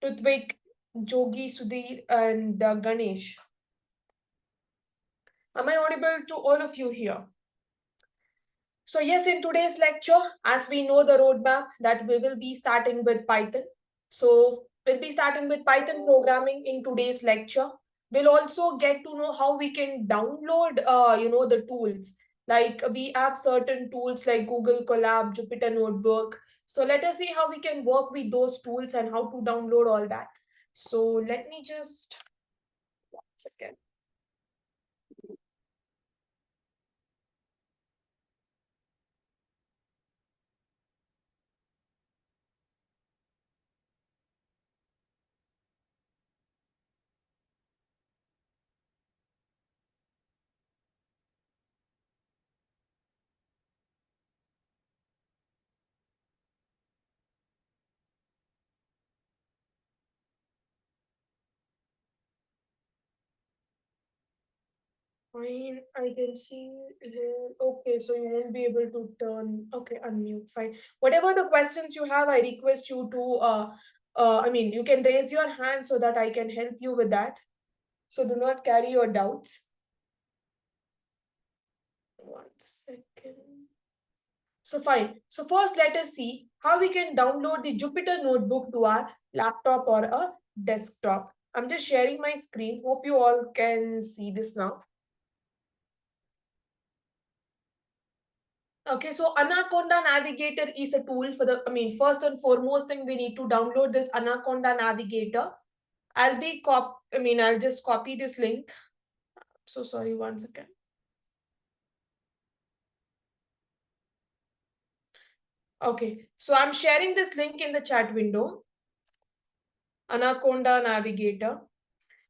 Rutvik, Jogi, Sudhir, and Ganesh. Am I audible to all of you here? So yes, in today's lecture, as we know the roadmap, that we will be starting with Python. So we'll be starting with Python programming in today's lecture. We'll also get to know how we can download, the tools. Like we have certain tools like Google Colab, Jupyter Notebook. So let us see how we can work with those tools and how to download all that. So let me just 1 second. Fine, I can see here. Okay, so you won't be able to turn. Okay, unmute. Fine. Whatever the questions you have, I request you to. You can raise your hand so that I can help you with that. So do not carry your doubts. 1 second. So fine. So first, let us see how we can download the Jupyter Notebook to our laptop or a desktop. I'm just sharing my screen. Hope you all can see this now. Okay, so Anaconda Navigator is a tool for first and foremost thing, we need to download this Anaconda Navigator. I'll just copy this link. So sorry, 1 second. Okay, so I'm sharing this link in the chat window. Anaconda Navigator.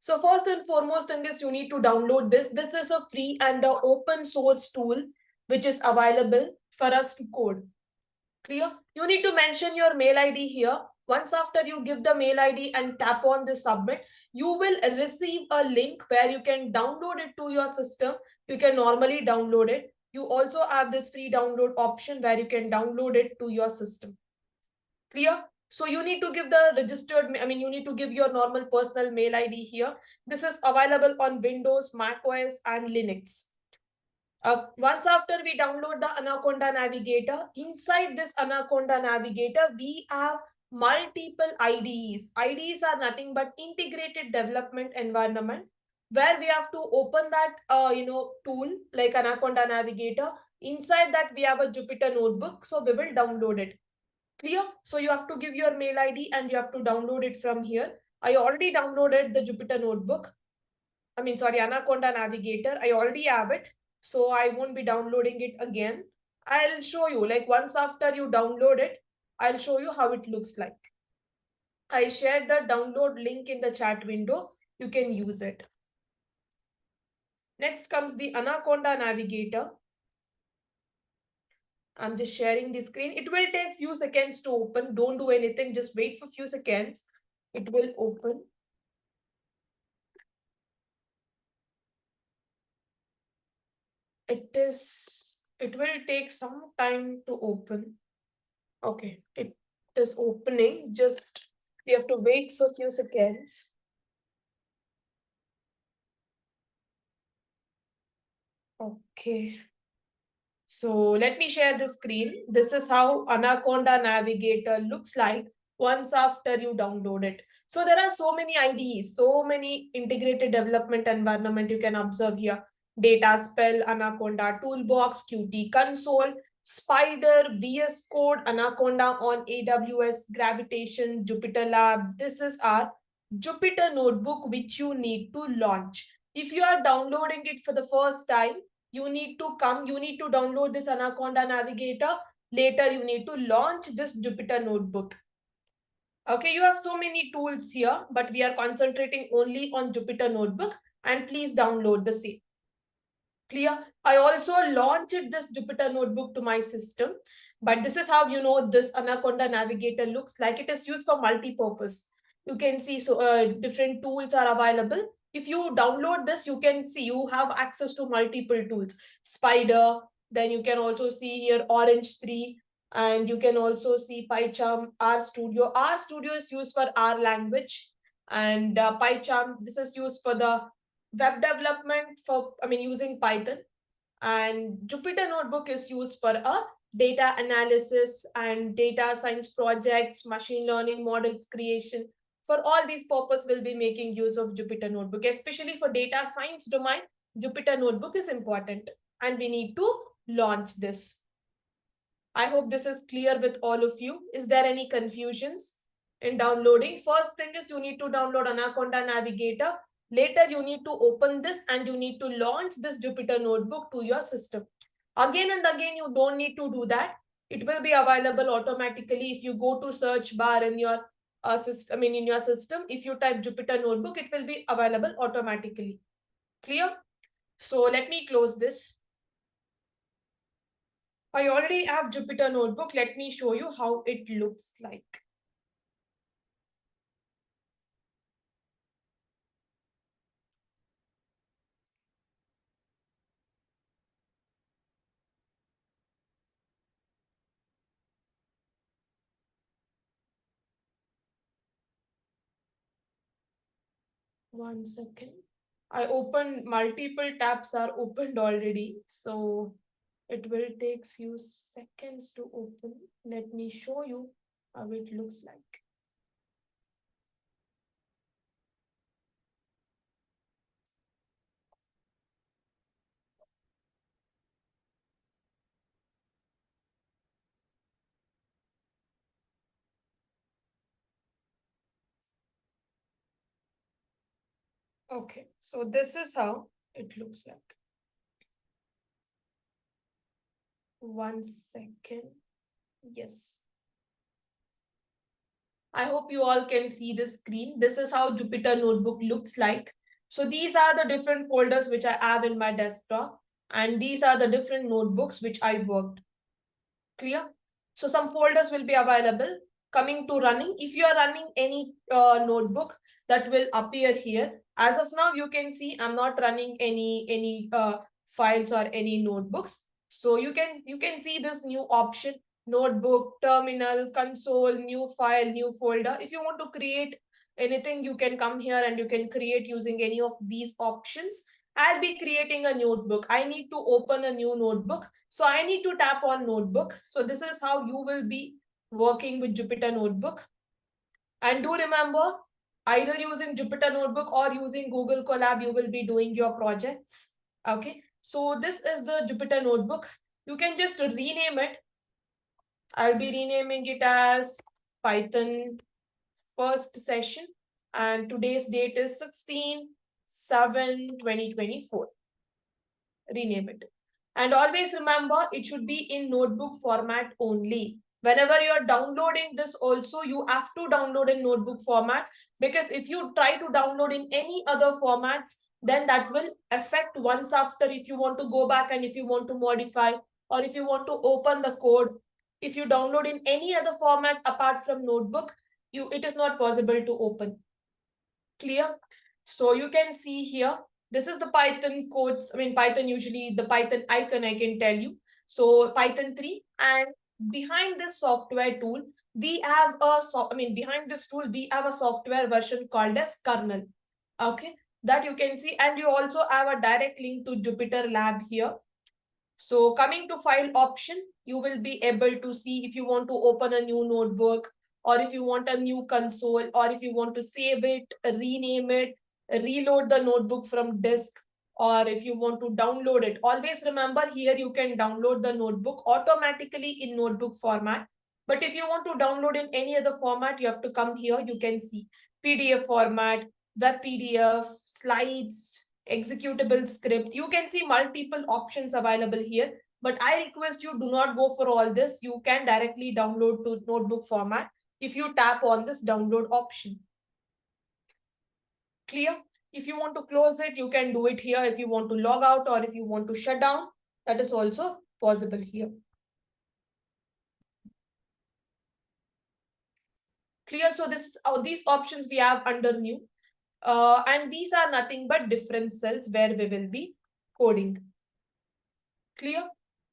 So first and foremost thing is you need to download this. This is a free and a open source tool which is available for us to code. Clear? You need to mention your mail ID here. Once after you give the mail ID and tap on the submit, you will receive a link where you can download it to your system. You can normally download it. You also have this free download option where you can download it to your system. Clear? So you need to give the you need to give your normal personal mail ID here. This is available on Windows, Mac OS, and Linux. Once after we download the Anaconda Navigator, inside this Anaconda Navigator, we have multiple IDEs. IDEs are nothing but integrated development environment, where we have to open that tool like Anaconda Navigator. Inside that we have a Jupyter Notebook, so we will download it. Clear? So you have to give your mail ID and you have to download it from here. I already downloaded the Jupyter Notebook. Anaconda Navigator. I already have it, so I won't be downloading it again. I'll show you, like once after you download it, I'll show you how it looks like. I shared the download link in the chat window. You can use it. Next comes the Anaconda Navigator. I'm just sharing the screen. It will take few seconds to open. Don't do anything. Just wait for few seconds. It will open. It will take some time to open. Okay, it is opening. Just we have to wait for a few seconds. Okay. So let me share the screen. This is how Anaconda Navigator looks like once after you download it. So there are so many IDEs, so many integrated development environment you can observe here. Dataspell, Anaconda, Toolbox, Qt Console, Spider, VS Code, Anaconda on AWS, Gravitation, Jupyter Lab. This is our Jupyter Notebook which you need to launch. If you are downloading it for the first time, you need to download this Anaconda Navigator. Later, you need to launch this Jupyter Notebook. Okay, you have so many tools here, but we are concentrating only on Jupyter Notebook, and please download the same. Clear? I also launched this Jupyter Notebook to my system, but this is how this Anaconda Navigator looks like. It is used for multi-purpose. You can see different tools are available. If you download this, you can see you have access to multiple tools. Spider, then you can also see here Orange 3, And you can also see PyCharm, RStudio. RStudio is used for R language, and PyCharm, this is used for the web development for, using Python. And Jupyter Notebook is used for a data analysis and data science projects, machine learning models creation. For all these purposes, we'll be making use of Jupyter Notebook, especially for data science domain. Jupyter Notebook is important, and we need to launch this. I hope this is clear with all of you. Is there any confusions in downloading? First thing is you need to download Anaconda Navigator. Later, you need to open this and you need to launch this Jupyter Notebook to your system. Again and again, you don't need to do that. It will be available automatically if you go to search bar in your system. In your system, if you type Jupyter Notebook, it will be available automatically. Clear? So let me close this. I already have Jupyter Notebook. Let me show you how it looks like. One second. I opened, multiple tabs are opened already. So it will take few seconds to open. Let me show you how it looks like. Okay, so this is how it looks like. One second. Yes. I hope you all can see the screen. This is how Jupyter Notebook looks like. So these are the different folders which I have in my desktop. And these are the different notebooks which I worked. Clear? So some folders will be available. Coming to running, if you are running any notebook, that will appear here. As of now, you can see I'm not running any files or any notebooks. So you can see this new option: notebook, terminal, console, new file, new folder. If you want to create anything, you can come here and you can create using any of these options. I'll be creating a notebook. I need to open a new notebook. So I need to tap on notebook. So this is how you will be working with Jupyter Notebook. And do remember, either using Jupyter Notebook or using Google Colab, you will be doing your projects. Okay. So this is the Jupyter Notebook. You can just rename it. I'll be renaming it as Python first session. And today's date is 16/7/2024. Rename it. And always remember, it should be in notebook format only. Whenever you're downloading this also, you have to download in notebook format, because if you try to download in any other formats, then that will affect once after if you want to go back and if you want to modify or if you want to open the code. If you download in any other formats apart from notebook, it is not possible to open. Clear? So you can see here, this is the Python codes. Python, usually the Python icon, I can tell you. So Python 3, and behind this software tool, we have behind this tool, we have a software version called as kernel. Okay, that you can see, and you also have a direct link to Jupyter Lab here. So coming to file option, you will be able to see if you want to open a new notebook, or if you want a new console, or if you want to save it, rename it, reload the notebook from disk, or if you want to download it. Always remember, here you can download the notebook automatically in notebook format. But if you want to download in any other format, you have to come here. You can see PDF format, web PDF, slides, executable script. You can see multiple options available here. But I request you, do not go for all this. You can directly download to notebook format if you tap on this download option. Clear? If you want to close it, you can do it here. If you want to log out or if you want to shut down, that is also possible here. Clear? So these options we have under new. And these are nothing but different cells where we will be coding. Clear?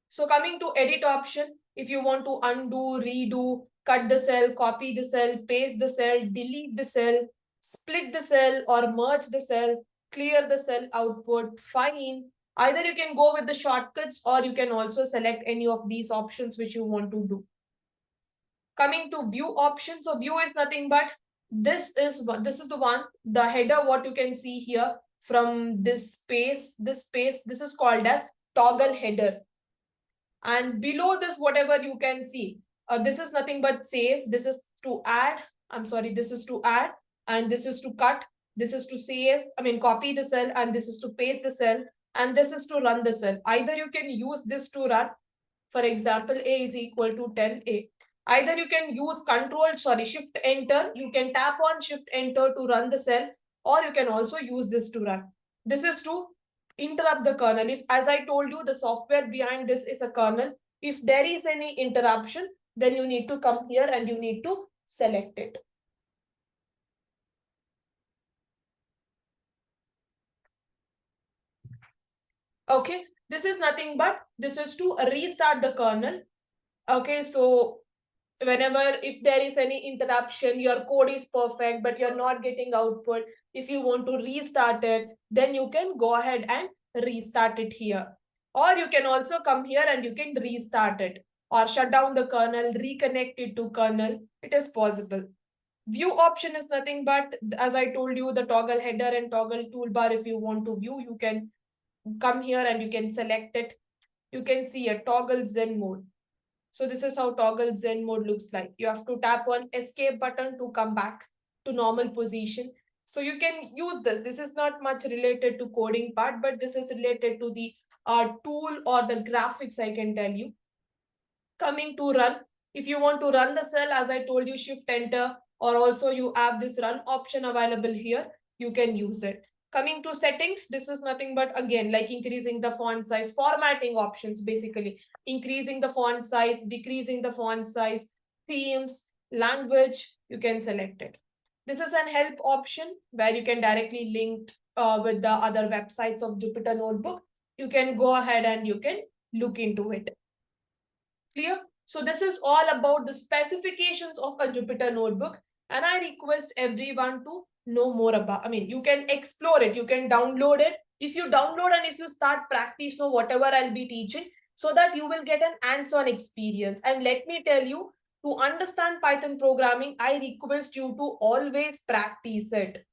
So coming to edit option, If you want to undo, redo, cut the cell, copy the cell, paste the cell, delete the cell, split the cell or merge the cell, clear the cell output, fine. Either you can go with the shortcuts or you can also select any of these options which you want to do. Coming to view option, so view is nothing but this is the one, the header, what you can see here from this space, this is called as toggle header. And below this, whatever you can see, this is nothing but save, this is to add, I'm sorry, this is to add, and this is to cut, this is to save, copy the cell, and this is to paste the cell, and this is to run the cell. Either you can use this to run, for example, A is equal to 10A. Either you can use shift enter, you can tap on shift enter to run the cell, or you can also use this to run. This is to interrupt the kernel. If, as I told you, the software behind this is a kernel, if there is any interruption, then you need to come here and you need to select it. Okay, this is nothing but this is to restart the kernel. Okay, so whenever if there is any interruption, your code is perfect but you're not getting output, if you want to restart it, then you can go ahead and restart it here. Or you can also come here and you can restart it or shut down the kernel, reconnect it to kernel. It is possible. View option is nothing but, as I told you, the toggle header and toggle toolbar. If you want to view, you can come here and you can select it. You can see a toggle Zen mode. So this is how toggle Zen mode looks like. You have to tap on escape button to come back to normal position. So you can use this. This is not much related to coding part, but this is related to the tool or the graphics, I can tell you. Coming to run, if you want to run the cell, as I told you, shift enter, or also you have this run option available here, you can use it. Coming to settings, this is nothing but again like increasing the font size, formatting options, basically increasing the font size, decreasing the font size, themes, language, you can select it. This is an help option where you can directly link with the other websites of Jupyter Notebook. You can go ahead and you can look into it. Clear? So this is all about the specifications of a Jupyter Notebook, and I request everyone to know more about, you can explore it, you can download it. If you download and if you start practice, know whatever I'll be teaching, so that you will get an hands-on experience. And let me tell you, to understand Python programming, I request you to always practice it.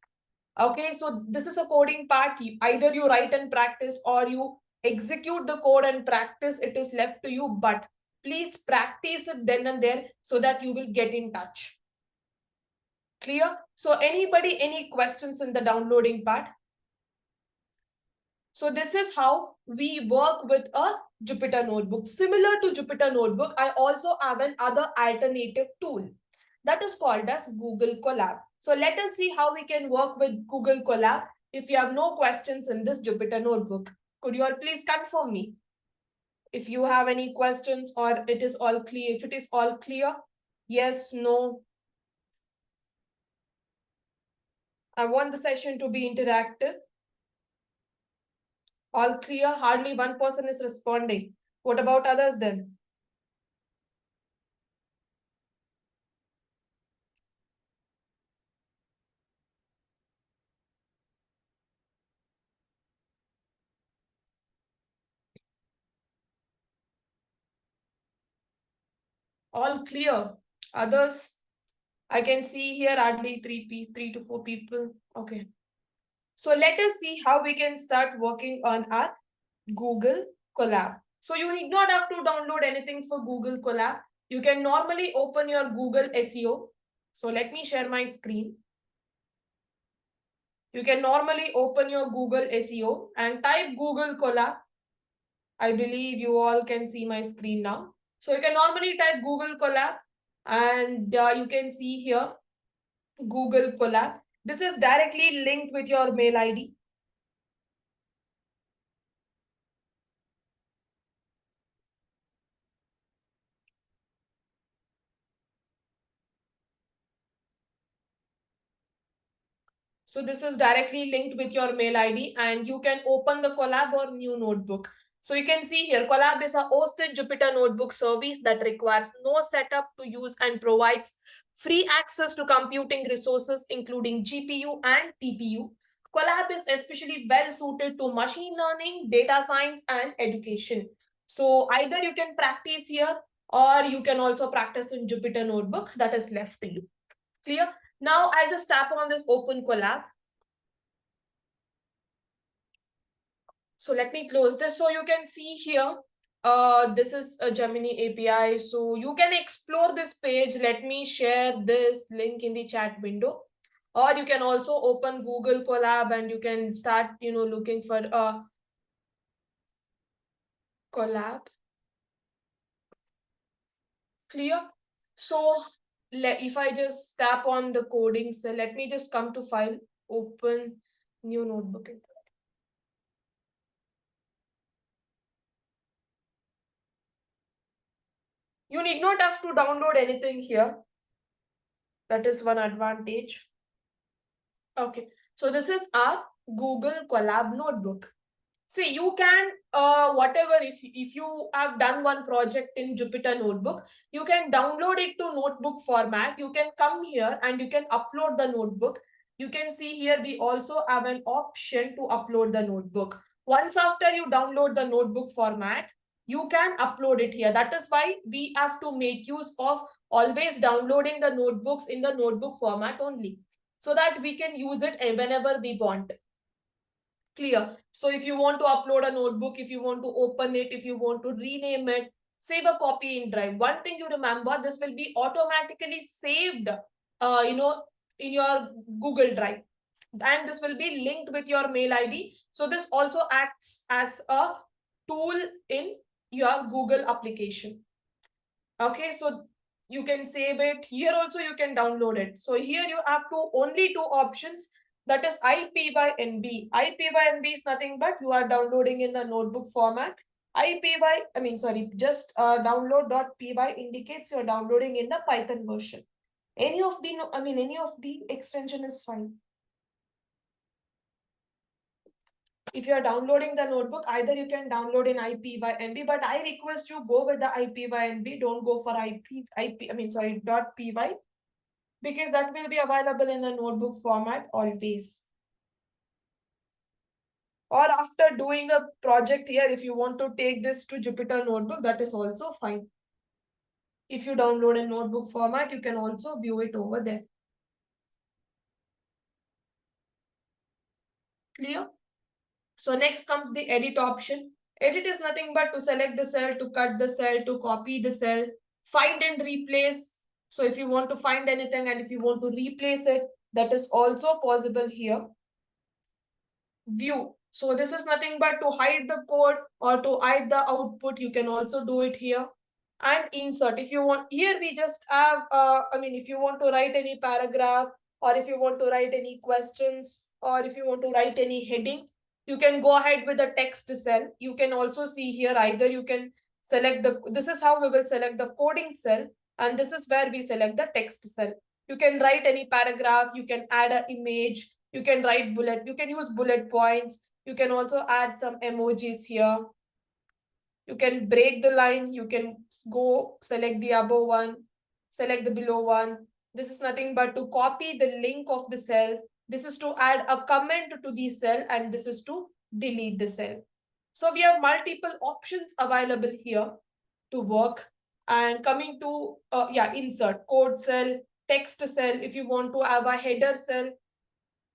Okay, so this is a coding part. Either you write and practice or you execute the code and practice. It is left to you, but please practice it then and there so that you will get in touch. Clear? So anybody, any questions in the downloading part? So this is how we work with a Jupyter Notebook. Similar to Jupyter Notebook, I also have another alternative tool that is called as Google Colab. So let us see how we can work with Google Colab. If you have no questions in this Jupyter Notebook, could you all please confirm me? If you have any questions or it is all clear, if it is all clear, yes, no. I want the session to be interactive. All clear, hardly one person is responding. What about others then? All clear. Others, I can see here hardly three to four people. Okay. So let us see how we can start working on our Google Colab. So you need not have to download anything for Google Colab. You can normally open your Google SEO. So let me share my screen. You can normally open your Google SEO and type Google Colab. I believe you all can see my screen now. So you can normally type Google Colab and you can see here Google Colab. This is directly linked with your mail ID. So this is directly linked with your mail ID and you can open the Colab or new notebook. So you can see here, Colab is a hosted Jupyter Notebook service that requires no setup to use and provides free access to computing resources, including GPU and TPU. Colab is especially well suited to machine learning, data science, and education. So either you can practice here or you can also practice in Jupyter Notebook. That is left to you. Clear? Now I'll just tap on this Open Colab. So let me close this. So you can see here, this is a Gemini API. So you can explore this page. Let me share this link in the chat window. Or you can also open Google Colab and you can start, looking for a Colab. Clear? So if I just tap on the coding cell, let me just come to file, open new notebook. You need not have to download anything here. That is one advantage. Okay, so this is our Google Colab notebook. See, you can, whatever, if you have done one project in Jupyter Notebook, you can download it to notebook format. You can come here and you can upload the notebook. You can see here, we also have an option to upload the notebook. Once after you download the notebook format, you can upload it here. That is why we have to make use of always downloading the notebooks in the notebook format only, so that we can use it whenever we want. Clear? So if you want to upload a notebook, if you want to open it, if you want to rename it, save a copy in Drive. One thing you remember, this will be automatically saved, in your Google Drive. And this will be linked with your mail ID. So this also acts as a tool in your Google application. Okay, so you can save it. Here also you can download it. So here you have only two options. That is IPYNB. IPYNB is nothing but you are downloading in the notebook format. Just download.py indicates you're downloading in the Python version. Any of the extension is fine. If you are downloading the notebook, either you can download in IPYNB, but I request you go with the IPYNB. Don't go for .py, because that will be available in the notebook format always. Or after doing a project here, if you want to take this to Jupyter Notebook, that is also fine. If you download in notebook format, you can also view it over there. Clear? So next comes the edit option. Edit is nothing but to select the cell, to cut the cell, to copy the cell, find and replace. So if you want to find anything and if you want to replace it, that is also possible here. View. So this is nothing but to hide the code or to hide the output. You can also do it here. And insert. If you want, here we just have, if you want to write any paragraph, or if you want to write any questions, or if you want to write any heading, you can go ahead with the text cell. You can also see here, either you can select this is how we will select the coding cell, and this is where we select the text cell. You can write any paragraph, you can add an image, you can write you can use bullet points, you can also add some emojis here. You can break the line, you can go select the above one, select the below one. This is nothing but to copy the link of the cell. This is to add a comment to the cell, and this is to delete the cell. So we have multiple options available here to work. And coming to, insert, code cell, text cell. If you want to have a header cell,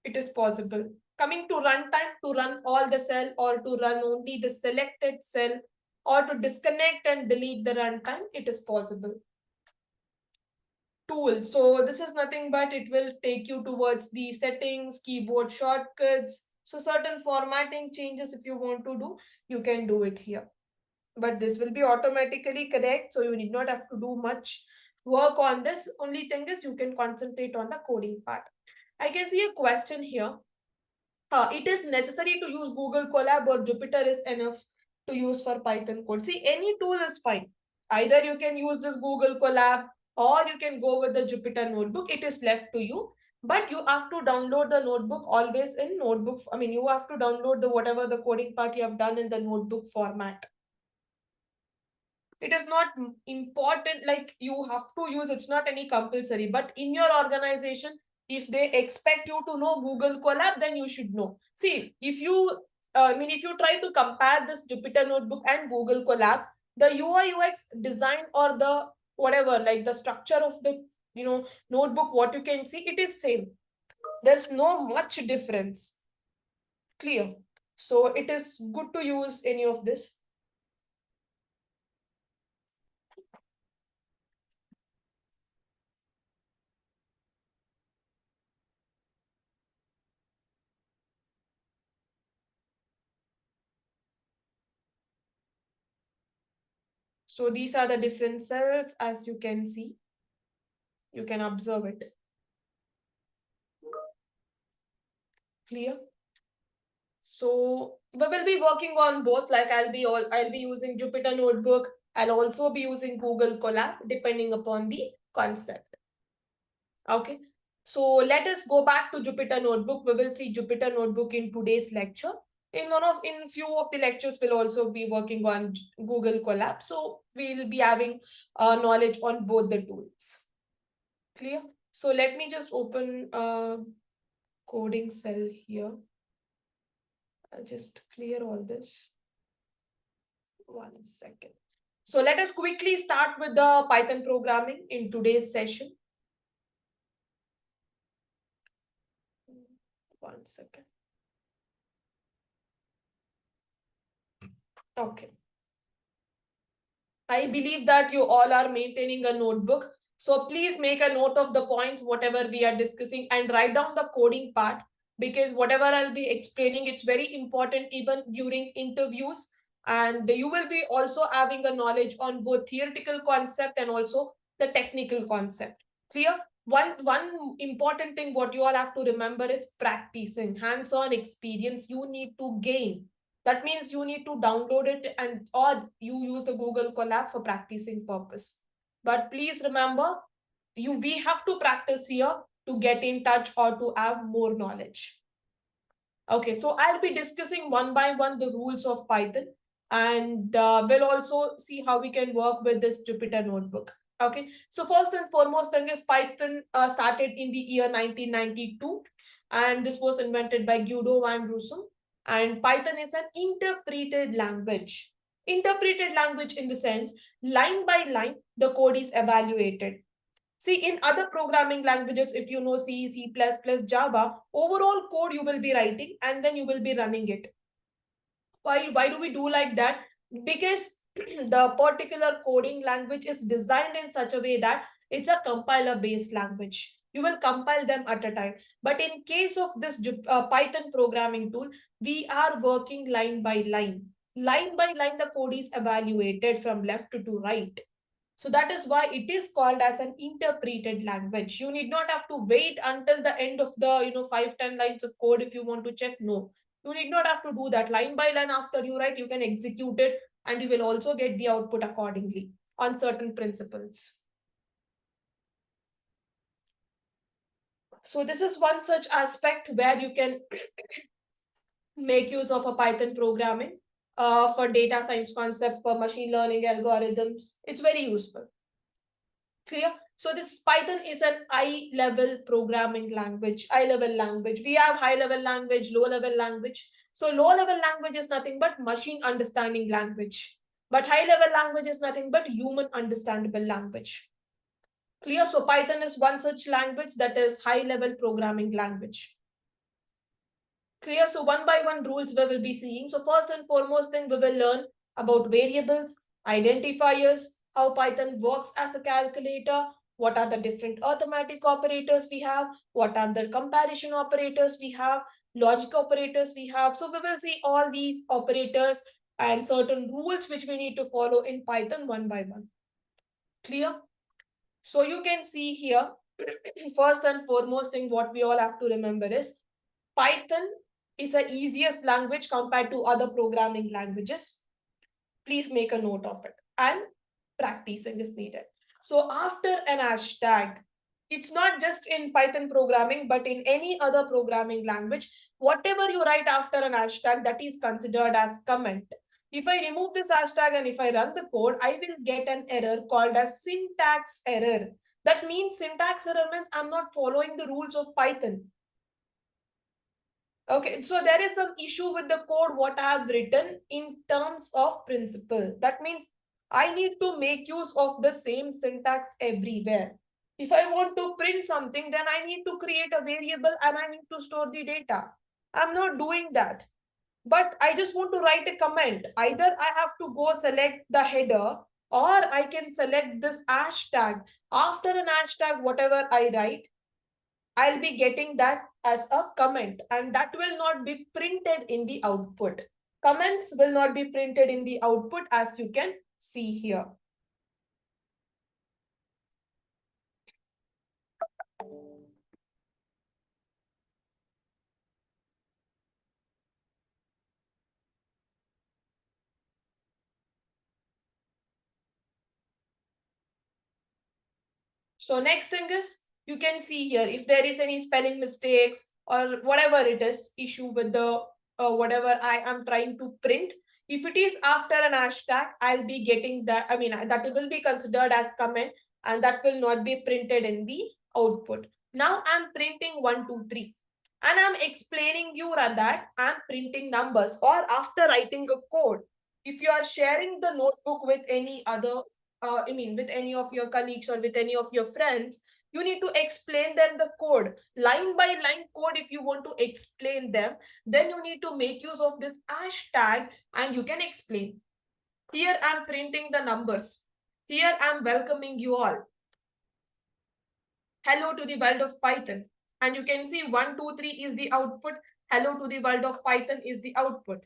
it is possible. Coming to runtime, to run all the cell or to run only the selected cell, or to disconnect and delete the runtime, it is possible. Tool. So this is nothing but it will take you towards the settings, keyboard shortcuts. So certain formatting changes, if you want to do, you can do it here. But this will be automatically correct. So you need not have to do much work on this. Only thing is you can concentrate on the coding part. I can see a question here. It is necessary to use Google Colab or Jupyter is enough to use for Python code? See, any tool is fine. Either you can use this Google Colab or you can go with the Jupyter Notebook. It is left to you. But you have to download the notebook always in notebook. I mean, you have to download the whatever the coding part you have done in the notebook format. It is not important, like you have to use, it's not any compulsory, but in your organization, if they expect you to know Google Colab, then you should know. See, if you if you try to compare this Jupyter Notebook and Google Colab, the UI UX design or the whatever, like the structure of the notebook, what you can see, it is same. There's no much difference. Clear? So it is good to use any of this. So these are the different cells, as you can see. You can observe it. Clear? So we will be working on both. Like I'll be using Jupyter Notebook. I'll also be using Google Colab depending upon the concept. Okay. So let us go back to Jupyter Notebook. We will see Jupyter Notebook in today's lecture. In few of the lectures, we'll also be working on Google Colab. So we'll be having knowledge on both the tools. Clear? So let me just open a coding cell here. I'll just clear all this. 1 second. So let us quickly start with the Python programming in today's session. 1 second. Okay. I believe that you all are maintaining a notebook. So please make a note of the points, whatever we are discussing, and write down the coding part, because whatever I'll be explaining, it's very important even during interviews. And you will be also having a knowledge on both theoretical concept and also the technical concept. Clear? One important thing what you all have to remember is practicing. Hands-on experience you need to gain. That means you need to download it and or you use the Google Colab for practicing purpose. But please remember, we have to practice here to get in touch or to have more knowledge. Okay, so I'll be discussing one by one the rules of Python, and we'll also see how we can work with this Jupyter Notebook. Okay, so first and foremost thing is Python started in the year 1992, and this was invented by Guido van Rossum. And Python is an interpreted language. Interpreted language in the sense, line by line, the code is evaluated. See, in other programming languages, if you know C, C++, Java, overall code you will be writing and then you will be running it. Why do we do like that? Because the particular coding language is designed in such a way that it's a compiler-based language. You will compile them at a time. But in case of this Python programming tool, we are working line by line. Line by line, the code is evaluated from left to right. So that is why it is called as an interpreted language. You need not have to wait until the end of the 5-10 lines of code if you want to check. No, you need not have to do that. Line by line after you write, you can execute it and you will also get the output accordingly on certain principles. So this is one such aspect where you can make use of a Python programming for data science concept, for machine learning algorithms. It's very useful. Clear? So this Python is an high-level programming language, high-level language. We have high-level language, low-level language. So low-level language is nothing but machine understanding language. But high-level language is nothing but human understandable language. Clear? So Python is one such language that is high-level programming language. Clear? So one by one rules we will be seeing. So first and foremost thing we will learn about variables, identifiers, how Python works as a calculator, what are the different arithmetic operators we have, what are the comparison operators we have, logic operators we have. So we will see all these operators and certain rules which we need to follow in Python one by one. Clear? So you can see here, first and foremost thing what we all have to remember is Python is the easiest language compared to other programming languages. Please make a note of it. And practicing is needed. So after an hashtag, It's not just in Python programming, but in any other programming language, whatever you write after an hashtag, that is considered as comment. If I remove this hashtag and if I run the code, I will get an error called as syntax error. That means syntax error means I'm not following the rules of Python. Okay, so there is some issue with the code what I have written in terms of principle. That means I need to make use of the same syntax everywhere. If I want to print something, then I need to create a variable and I need to store the data. I'm not doing that. But I just want to write a comment. Either I have to go select the header or I can select this hashtag. After an hashtag, whatever I write, I'll be getting that as a comment and that will not be printed in the output. Comments will not be printed in the output as you can see here. So next thing is you can see here if there is any spelling mistakes or whatever it is issue with the whatever I am trying to print. If it is after an hashtag, I'll be getting that. I mean, that will be considered as comment and that will not be printed in the output. Now I'm printing 1, 2, 3. And I'm explaining you that I'm printing numbers or after writing a code. If you are sharing the notebook with any other with any of your colleagues or with any of your friends, you need to explain them the code, line by line code. If you want to explain them, then you need to make use of this hashtag and you can explain. Here I'm printing the numbers. Here I'm welcoming you all. Hello to the world of Python. And you can see 1, 2, 3 is the output. Hello to the world of Python is the output.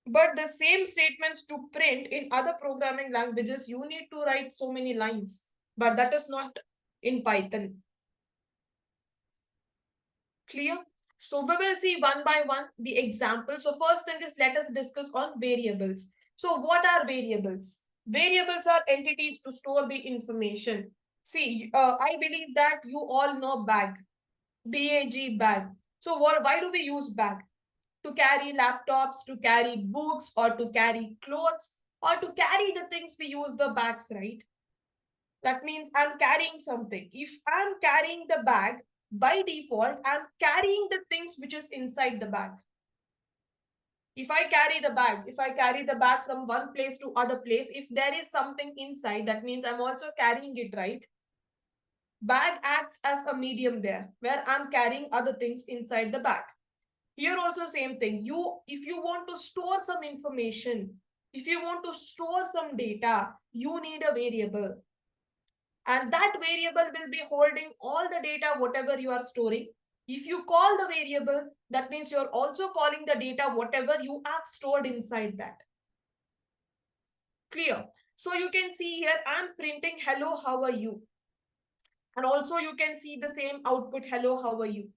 But the same statements to print in other programming languages, you need to write so many lines. But that is not in Python. Clear? So we will see one by one the examples. So first thing is let us discuss on variables. So what are variables? Variables are entities to store the information. See, I believe that you all know bag. BAG, bag. So why do we use bag? To carry laptops, to carry books, or to carry clothes, or to carry the things we use the bags, right? That means I'm carrying something. If I'm carrying the bag, by default, I'm carrying the things which is inside the bag. If I carry the bag from one place to other place, if there is something inside, that means I'm also carrying it, right? Bag acts as a medium there, where I'm carrying other things inside the bag. Here also same thing. If you want to store some information, if you want to store some data, you need a variable. And that variable will be holding all the data, whatever you are storing. If you call the variable, that means you're also calling the data, whatever you have stored inside that. Clear? So you can see here, I'm printing hello, how are you? And also you can see the same output, hello, how are you?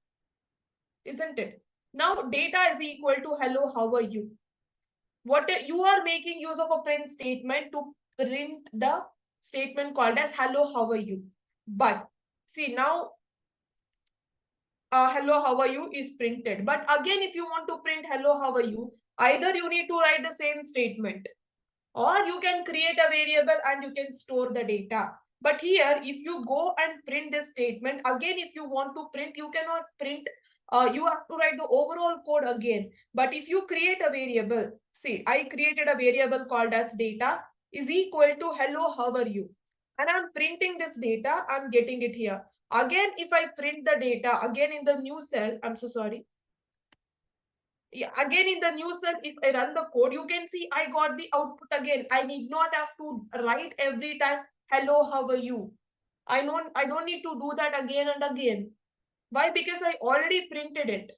Isn't it? Now data is equal to hello, how are you? What you are making use of a print statement to print the statement called as hello, how are you? But see now, hello, how are you is printed. But again, if you want to print hello, how are you, either you need to write the same statement or you can create a variable and you can store the data. But here, if you go and print this statement, again, if you want to print, you cannot print. You have to write the overall code again. But if you create a variable, see, I created a variable called as data is equal to hello, how are you? And I'm printing this data, I'm getting it here. Again, if I print the data, again in the new cell, I'm so sorry. Yeah, again in the new cell, if I run the code, you can see I got the output again. I need not have to write every time, hello, how are you? I don't need to do that again and again. Why? Because I already printed it.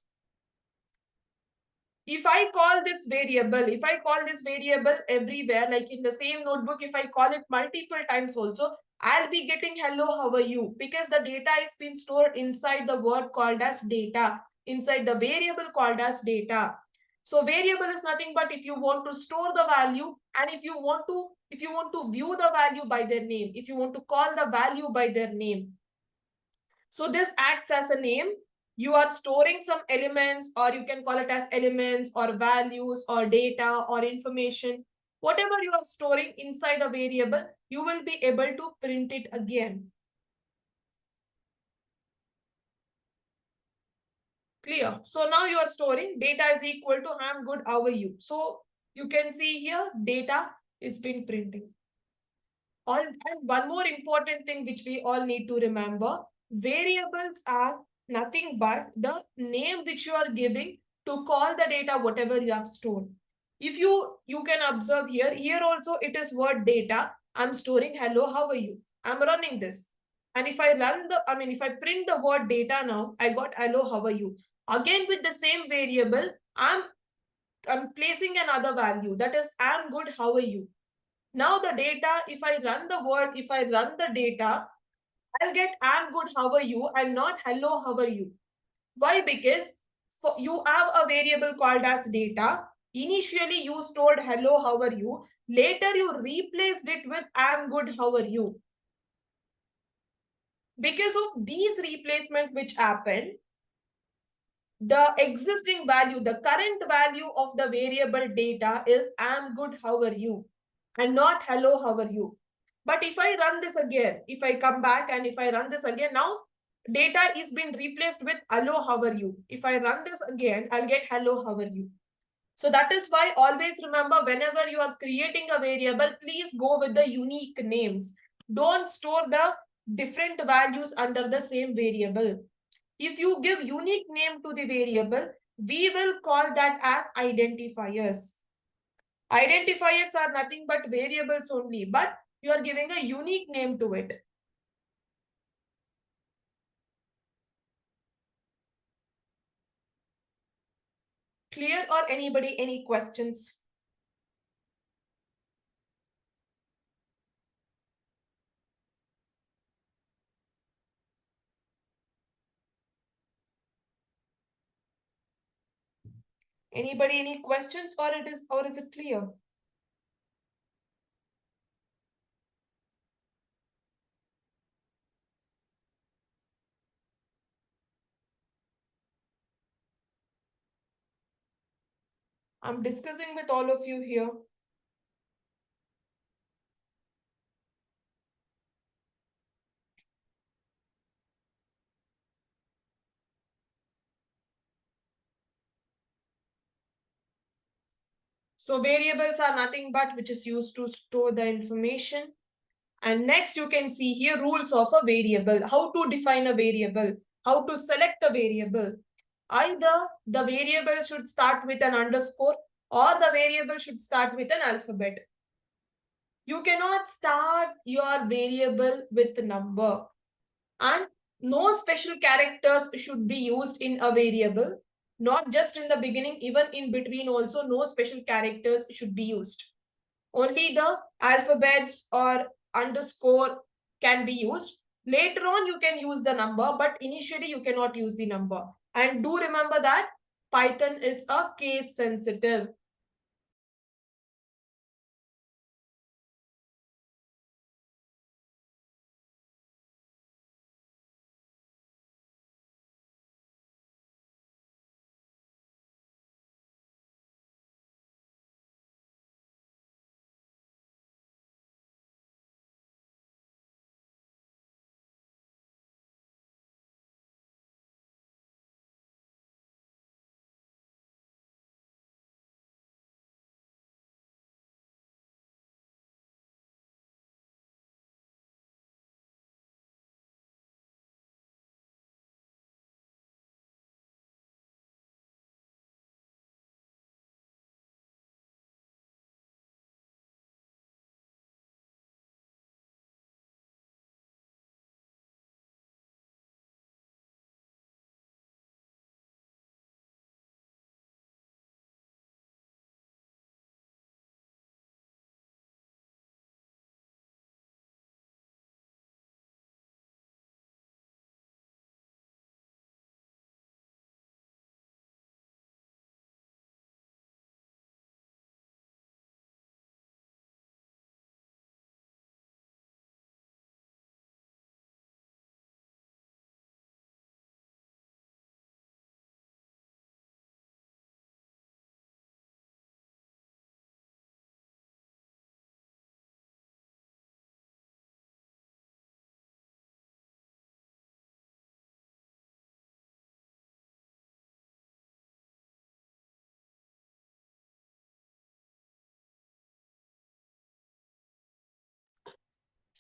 If I call this variable everywhere, like in the same notebook, if I call it multiple times also, I'll be getting hello, how are you? Because the data is being stored inside the word called as data, inside the variable called as data. So variable is nothing but if you want to store the value and if you want to if you want to view the value by their name, if you want to call the value by their name. So this acts as a name. You are storing some elements, or you can call it as elements or values or data or information. Whatever you are storing inside a variable, you will be able to print it again. Clear? So now you are storing data is equal to I'm good, how are you? So you can see here data is being printed. And one more important thing which we all need to remember, variables are nothing but the name which you are giving to call the data whatever you have stored. If you can observe here also it is word data. I'm storing hello, how are you? I'm running this. And if I if I print the word data now, I got hello, how are you? Again with the same variable, I'm placing another value, that is I'm good, how are you? Now the data, if I run the data, I'll get I'm good, how are you? And not hello, how are you? Why? Because you have a variable called as data. Initially, you stored hello, how are you? Later, you replaced it with I'm good, how are you? Because of these replacement which happened, the existing value, the current value of the variable data is I'm good, how are you? And not hello, how are you? But if I run this again, if I come back and if I run this again, now data is being replaced with hello, how are you? If I run this again, I'll get hello, how are you? So that is why always remember, whenever you are creating a variable, please go with the unique names. Don't store the different values under the same variable. If you give unique name to the variable, we will call that as identifiers. Identifiers are nothing but variables only, but you are giving a unique name to it. Clear? Or anybody, any questions? Anybody, any questions, or is it clear? I'm discussing with all of you here. So variables are nothing but which is used to store the information. And next you can see here rules of a variable, how to define a variable, how to select a variable. Either the variable should start with an underscore or the variable should start with an alphabet. You cannot start your variable with a number, and no special characters should be used in a variable. Not just in the beginning, even in between also no special characters should be used. Only the alphabets or underscore can be used. Later on you can use the number, but initially you cannot use the number. And do remember that Python is a case sensitive.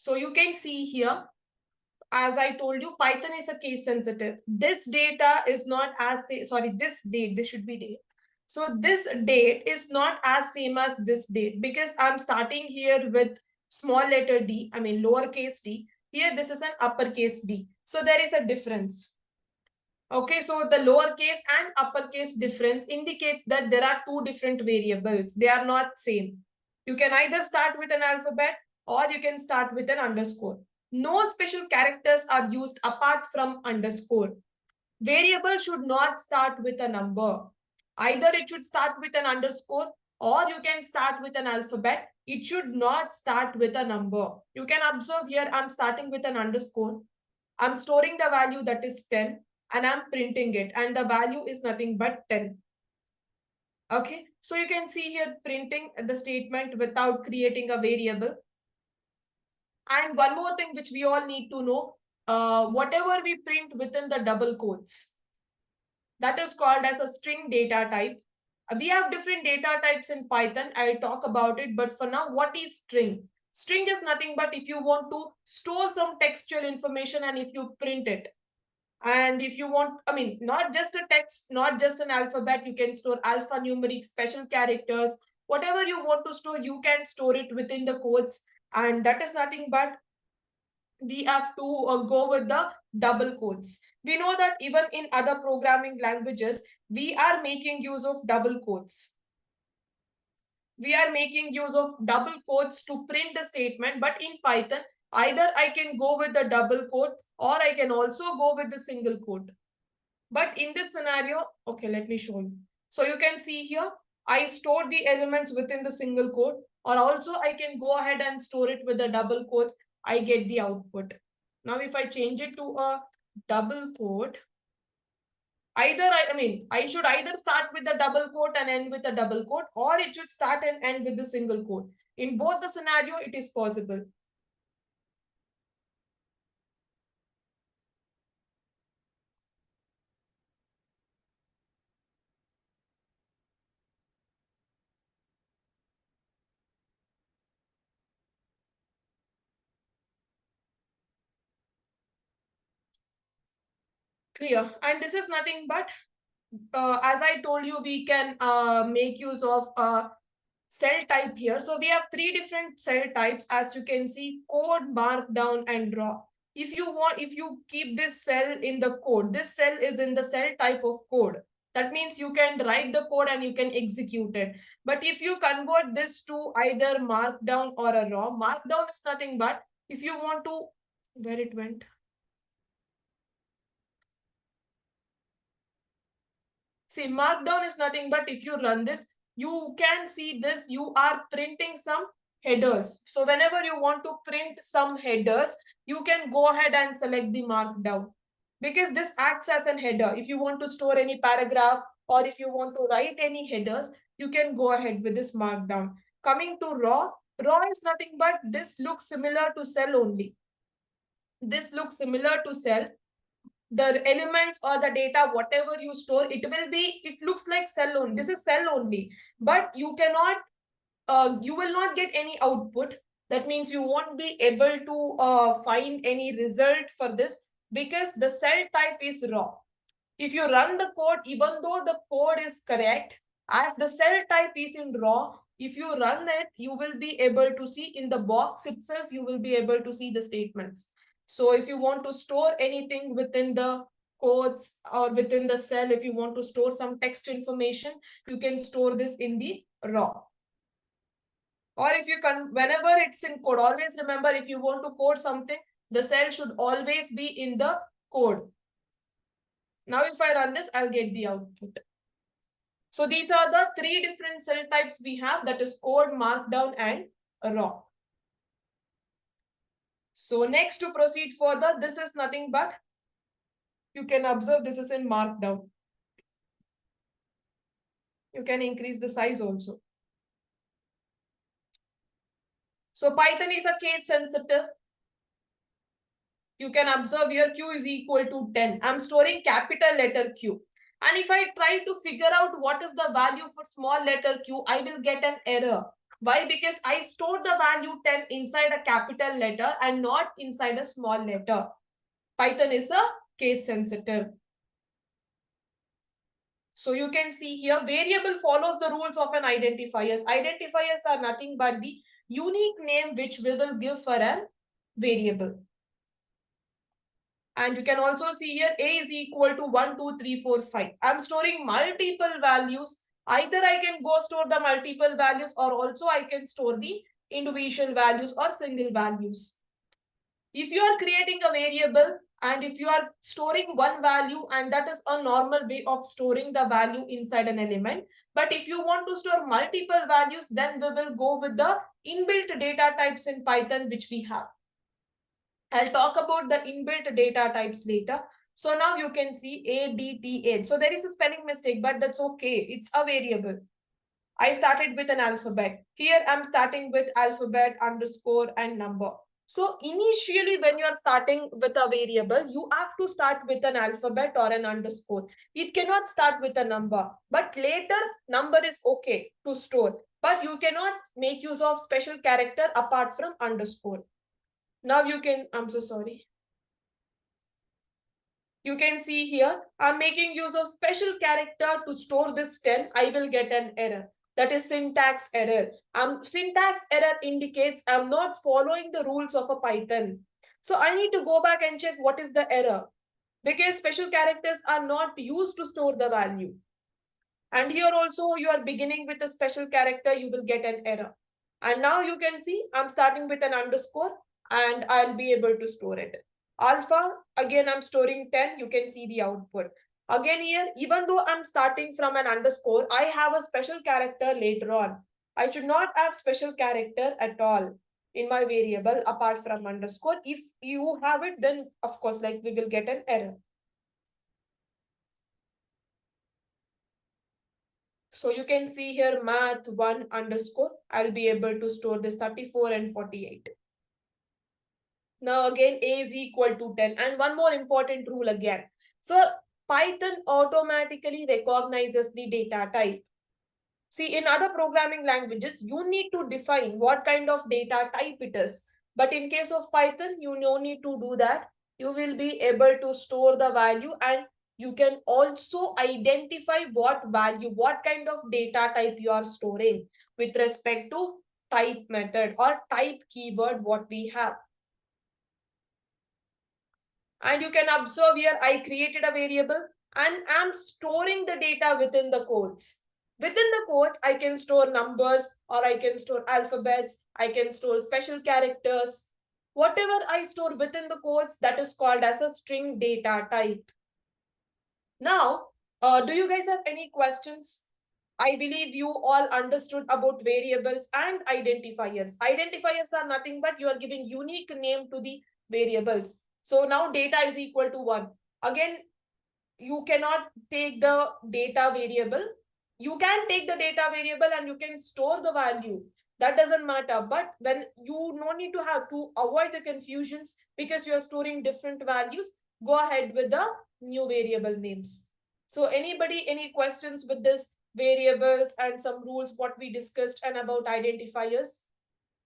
So you can see here, as I told you, Python is a case sensitive. This data is not as, sorry, this date, this should be date. So this date is not as same as this date because I'm starting here with small letter d, I mean lowercase d. Here this is an uppercase d. So there is a difference. Okay, so the lowercase and uppercase difference indicates that there are two different variables. They are not same. You can either start with an alphabet or you can start with an underscore. No special characters are used apart from underscore. Variable should not start with a number. Either it should start with an underscore or you can start with an alphabet. It should not start with a number. You can observe here, I'm starting with an underscore. I'm storing the value that is 10 and I'm printing it, and the value is nothing but 10. Okay, so you can see here printing the statement without creating a variable. And one more thing which we all need to know, whatever we print within the double quotes, that is called as a string data type. We have different data types in Python. I'll talk about it. But for now, what is string? String is nothing but if you want to store some textual information and if you print it. And if you want, I mean, not just a text, not just an alphabet, you can store alphanumeric, special characters, whatever you want to store, you can store it within the quotes. And that is nothing but we have to go with the double quotes. We know that even in other programming languages, we are making use of double quotes. We are making use of double quotes to print the statement, but in Python, either I can go with the double quote or I can also go with the single quote. But in this scenario, okay, let me show you. So you can see here, I store the elements within the single quote, or also I can go ahead and store it with the double quotes. I get the output. Now, if I change it to a double quote, either I should either start with the double quote and end with a double quote, or it should start and end with the single quote. In both the scenario, it is possible. Clear. And this is nothing but, as I told you, we can make use of cell type here. So we have three different cell types, as you can see: code, markdown, and raw. If you keep this cell in the code, this cell is in the cell type of code. That means you can write the code and you can execute it. But if you convert this to either markdown or a raw, markdown is nothing but if you want to, where it went? See, markdown is nothing but if you run this, you can see this, you are printing some headers. So whenever you want to print some headers, you can go ahead and select the markdown because this acts as an header. If you want to store any paragraph or if you want to write any headers, you can go ahead with this markdown. Coming to raw, raw is nothing but this looks similar to cell only. This looks similar to cell. The elements or the data, whatever you store, it looks like cell only. This is cell only, but you cannot, you will not get any output. That means you won't be able to find any result for this because the cell type is raw. If you run the code, even though the code is correct, as the cell type is in raw, if you run it, you will be able to see in the box itself, you will be able to see the statements. So if you want to store anything within the codes or within the cell, if you want to store some text information, you can store this in the raw. Or if you can, whenever it's in code, always remember if you want to code something, the cell should always be in the code. Now, if I run this, I'll get the output. So these are the three different cell types we have, that is code, markdown, and raw. So next, to proceed further, this is nothing but, you can observe this is in markdown. You can increase the size also. So Python is a case sensitive. You can observe here Q is equal to 10. I'm storing capital letter Q. And if I try to figure out what is the value for small letter q, I will get an error. Why? Because I stored the value 10 inside a capital letter and not inside a small letter. Python is a case sensitive. So you can see here, variable follows the rules of an identifiers. Identifiers are nothing but the unique name which we will give for a variable. And you can also see here a is equal to 1, 2, 3, 4, 5. I'm storing multiple values. Either I can go store the multiple values or also I can store the individual values or single values. If you are creating a variable and if you are storing one value, and that is a normal way of storing the value inside an element. But if you want to store multiple values, then we will go with the inbuilt data types in Python which we have. I'll talk about the inbuilt data types later. So now you can see ADTA. So there is a spelling mistake, but that's okay. It's a variable. I started with an alphabet. Here I'm starting with alphabet, underscore, and number. So initially when you are starting with a variable, you have to start with an alphabet or an underscore. It cannot start with a number. But later, number is okay to store. But you cannot make use of special character apart from underscore. Now you can, I'm so sorry. You can see here, I'm making use of special character to store this 10. I will get an error. That is syntax error. Syntax error indicates I'm not following the rules of a Python. So I need to go back and check what is the error. Because special characters are not used to store the value. And here also you are beginning with a special character, you will get an error. And now you can see I'm starting with an underscore and I'll be able to store it. Alpha, again I'm storing 10, you can see the output. Again here, even though I'm starting from an underscore, I have a special character later on. I should not have special character at all in my variable apart from underscore. If you have it, then of course like we will get an error. So you can see here math 1 underscore. I'll be able to store this 34 and 48. Now again a is equal to 10. And one more important rule again. So Python automatically recognizes the data type. See, in other programming languages, you need to define what kind of data type it is. But in case of Python, you no need to do that. You will be able to store the value and you can also identify what value, what kind of data type you are storing with respect to type method or type keyword what we have. And you can observe here, I created a variable and I'm storing the data within the quotes. Within the quotes, I can store numbers or I can store alphabets. I can store special characters. Whatever I store within the quotes, that is called as a string data type. Now, do you guys have any questions? I believe you all understood about variables and identifiers. Identifiers are nothing but you are giving unique name to the variables. So now data is equal to 1. Again, you cannot take the data variable. You can take the data variable and you can store the value. That doesn't matter. But when you no need to have to avoid the confusions because you are storing different values, go ahead with the new variable names. So anybody, any questions with this variables and some rules what we discussed and about identifiers?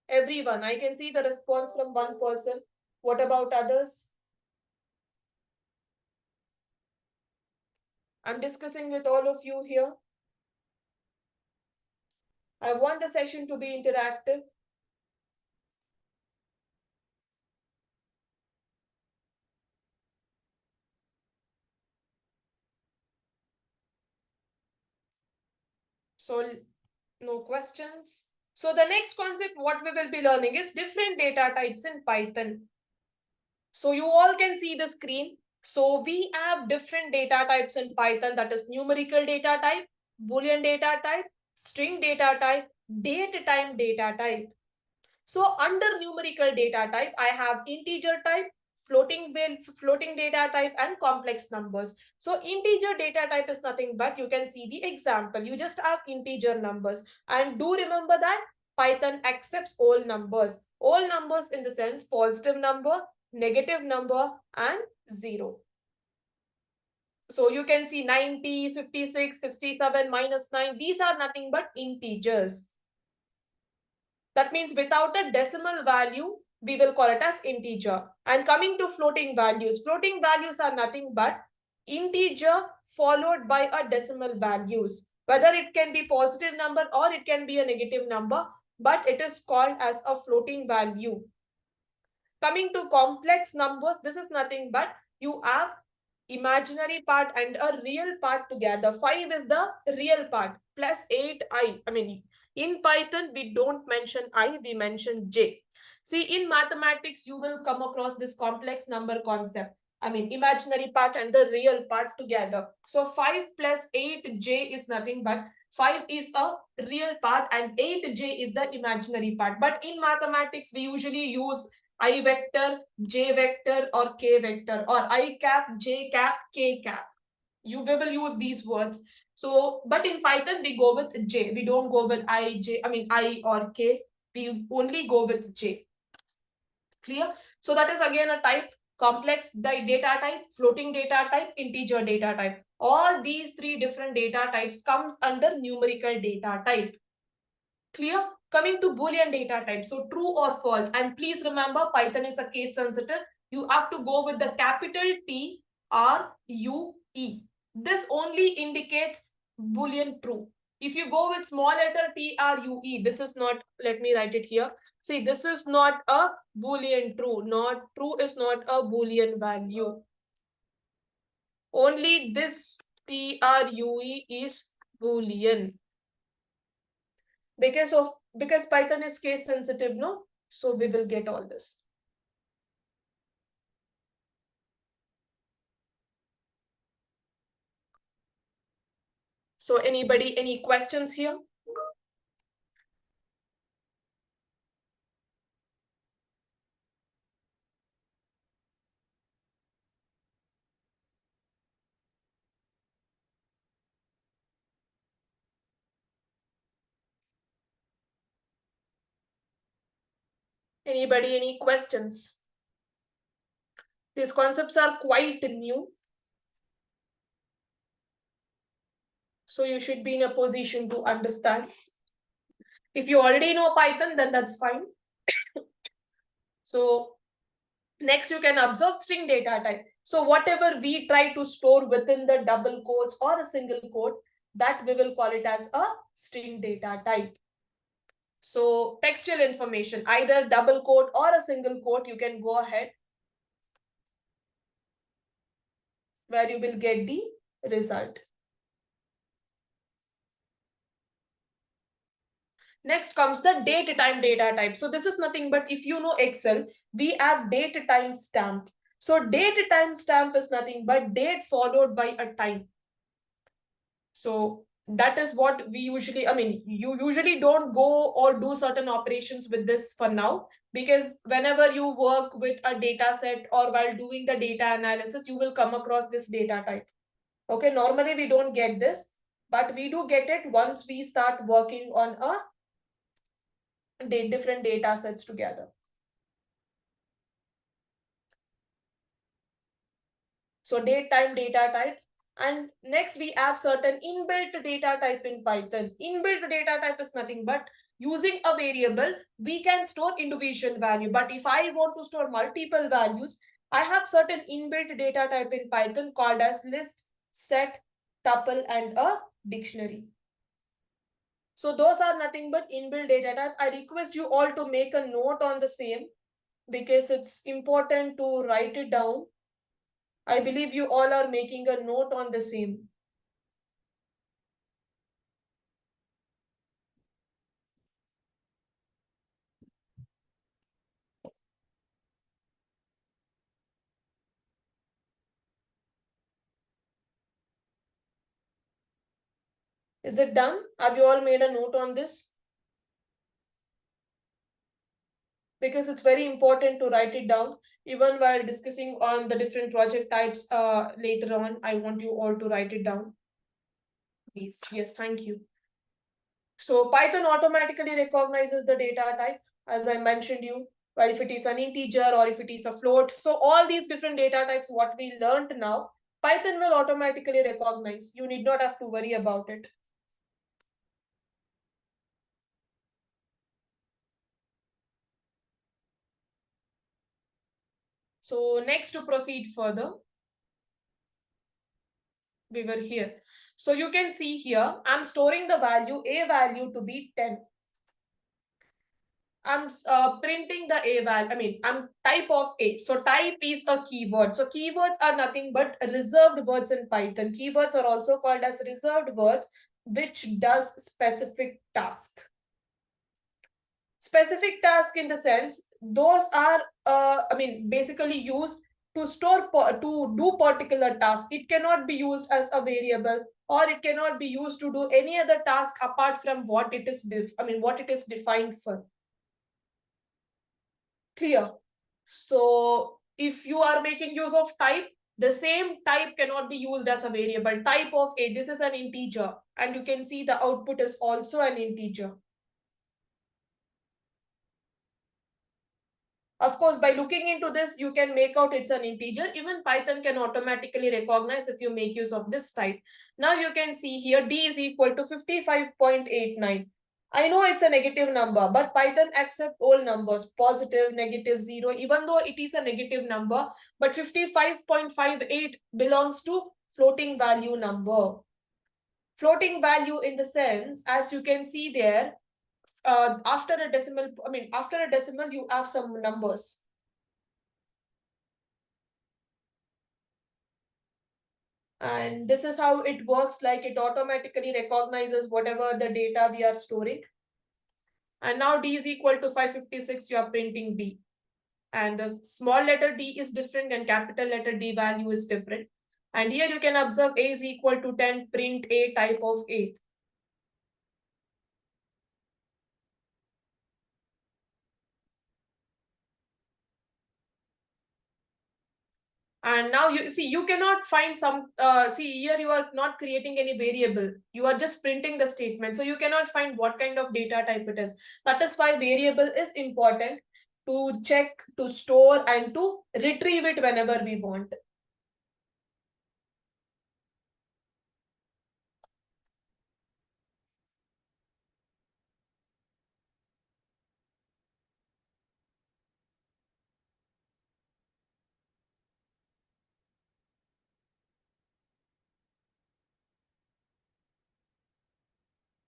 Everyone, I can see the response from one person. What about others? I'm discussing with all of you here. I want the session to be interactive. So no questions. So the next concept what we will be learning is different data types in Python. So you all can see the screen. So we have different data types in Python, that is numerical data type, Boolean data type, string data type, date time data type. So under numerical data type, I have integer type, floating data type, and complex numbers. So integer data type is nothing but you can see the example. You just have integer numbers. And do remember that Python accepts all numbers. All numbers in the sense positive number, negative number, and 0. So you can see 90, 56, 67, -9. These are nothing but integers. That means without a decimal value, we will call it as integer. And coming to floating values are nothing but integer followed by a decimal values. Whether it can be positive number or it can be a negative number, but it is called as a floating value. Coming to complex numbers, this is nothing but you have imaginary part and a real part together. 5 is the real part plus 8i. I mean, in Python, we don't mention I, we mention j. See, in mathematics, you will come across this complex number concept. I mean, imaginary part and the real part together. So 5 plus 8j is nothing but 5 is a real part and 8j is the imaginary part. But in mathematics, we usually use I vector, j vector or k vector, or I cap, j cap, k cap. We will use these words. So, but in Python, we go with j. We don't go with I or k. We only go with j. Clear? So that is again a type: complex data type, floating data type, integer data type. All these three different data types comes under numerical data type. Clear? Coming to Boolean data type, so true or false. And please remember, Python is a case sensitive. You have to go with the capital T R U E. This only indicates Boolean true. If you go with small letter T R U E, this is not, let me write it here. See, this is not a Boolean true. Not true is not a Boolean value. Only this T R U E is Boolean. Because Python is case sensitive, no? So we will get all this. So anybody, any questions here? Anybody, any questions? These concepts are quite new. So you should be in a position to understand. If you already know Python, then that's fine. So next you can observe string data type. So whatever we try to store within the double quotes or a single quote, that we will call it as a string data type. So textual information, either double quote or a single quote, you can go ahead where you will get the result. Next comes the date time data type. So this is nothing but, if you know Excel, we have date time stamp. So date time stamp is nothing but date followed by a time. So that is what we usually, you usually don't go or do certain operations with this for now, because whenever you work with a data set or while doing the data analysis, you will come across this data type. Okay, normally we don't get this, but we do get it once we start working on different data sets together. So date time data type. And next we have certain inbuilt data type in Python. Inbuilt data type is nothing but using a variable, we can store individual value. But if I want to store multiple values, I have certain inbuilt data type in Python called as list, set, tuple, and a dictionary. So those are nothing but inbuilt data type. I request you all to make a note on the same because it's important to write it down. I believe you all are making a note on the same. Is it done? Have you all made a note on this? Because it's very important to write it down. Even while discussing on the different project types later on, I want you all to write it down. Please. Yes, thank you. So Python automatically recognizes the data type, as I mentioned you, well, if it is an integer or if it is a float. So all these different data types, what we learned now, Python will automatically recognize. You need not have to worry about it. So next, to proceed further, we were here. So you can see here, I'm storing the value, a value to be 10. I'm printing the a value, I'm type of a. So type is a keyword. So keywords are nothing but reserved words in Python. Keywords are also called as reserved words, which does specific task. Specific task in the sense, those are, basically used to store, to do particular task. It cannot be used as a variable, or it cannot be used to do any other task apart from what it is, what it is defined for. Clear? So if you are making use of type, the same type cannot be used as a variable. Type of a, this is an integer, and you can see the output is also an integer. Of course, by looking into this, you can make out it's an integer. Even Python can automatically recognize if you make use of this type. Now you can see here d is equal to 55.89. I know it's a negative number, but Python accepts all numbers, positive, negative, zero, even though it is a negative number, but 55.58 belongs to floating value number. Floating value in the sense, as you can see there, after a decimal, you have some numbers. And this is how it works, like it automatically recognizes whatever the data we are storing. And now d is equal to 556, you are printing d. And the small letter d is different and capital letter D value is different. And here you can observe a is equal to 10, print a, type of a. And now you see, you cannot find some, see here you are not creating any variable. You are just printing the statement. So you cannot find what kind of data type it is. That is why variable is important to check, to store, and to retrieve it whenever we want.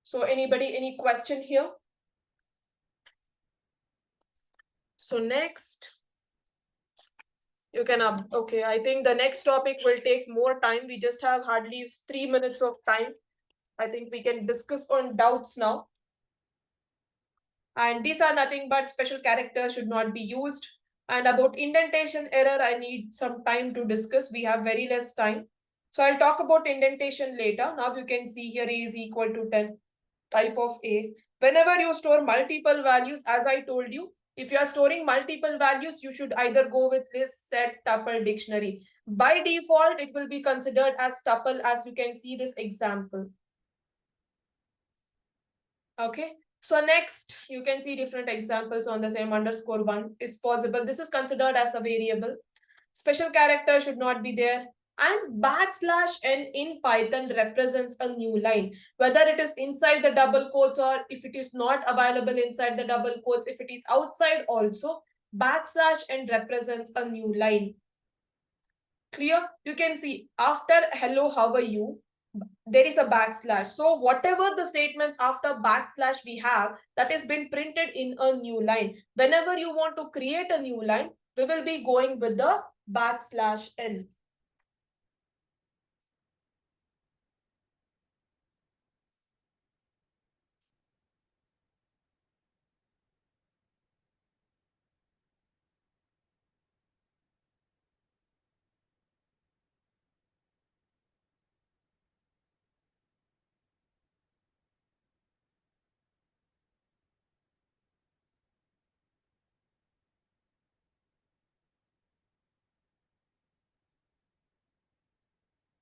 So anybody, any question here? So next, you can okay, I think the next topic will take more time. We just have hardly 3 minutes of time. I think we can discuss on doubts now. And these are nothing but special characters should not be used. And about indentation error, I need some time to discuss. We have very less time. So I'll talk about indentation later. Now you can see here a is equal to 10, type of a. Whenever you store multiple values, as I told you, if you are storing multiple values, you should either go with this set, tuple, dictionary. By default, it will be considered as tuple, as you can see this example. Okay. So next, you can see different examples on the same. Underscore one is possible. This is considered as a variable. Special character should not be there. And backslash n in Python represents a new line. Whether it is inside the double quotes, or if it is not available inside the double quotes, if it is outside also, backslash n represents a new line. Clear? You can see after hello, how are you? There is a backslash. So whatever the statements after backslash we have, that has been printed in a new line. Whenever you want to create a new line, we will be going with the backslash n.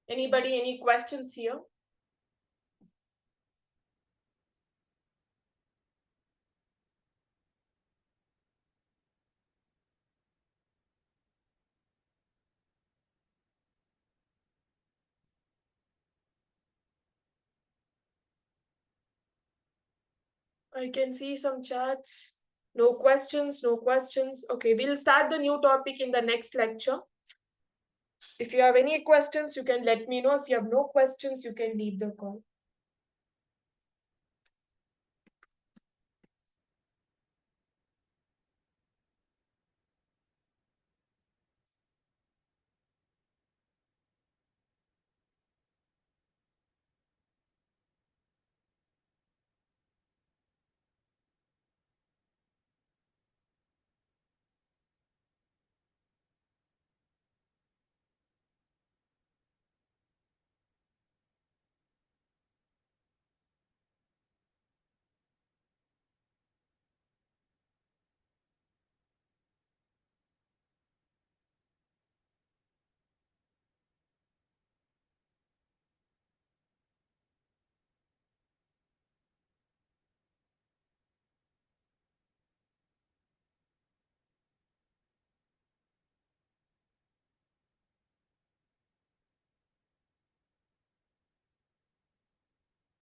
Anybody, any questions here? I can see some chats. No questions, no questions. Okay, we'll start the new topic in the next lecture. If you have any questions, you can let me know. If you have no questions, you can leave the call.